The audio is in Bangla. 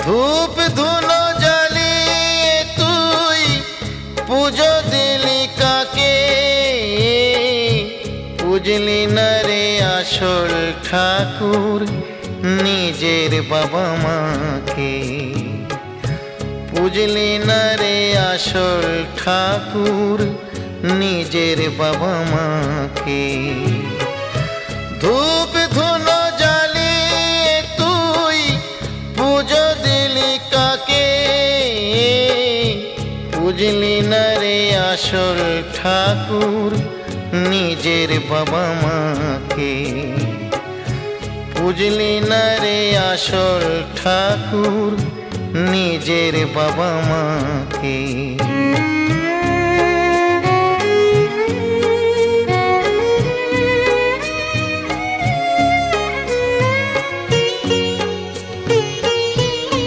ধূপ ধুনো জ্বালিয়ে তুই পুজো দিলি কাকে, বুঝলি না রে আসল ঠাকুর নিজের বাবা মাকে। বুঝলি না রে আসল ঠাকুর নিজের বাবা মাকে। ধূপ ধুনো জ্বালিয়ে তুই পুজো দিলি কাকে, বুঝলি না রে আসল ঠাকুর নিজের বাবা মাকে। বুঝলি না রে আসল ঠাকুর নিজের বাবা মাকে।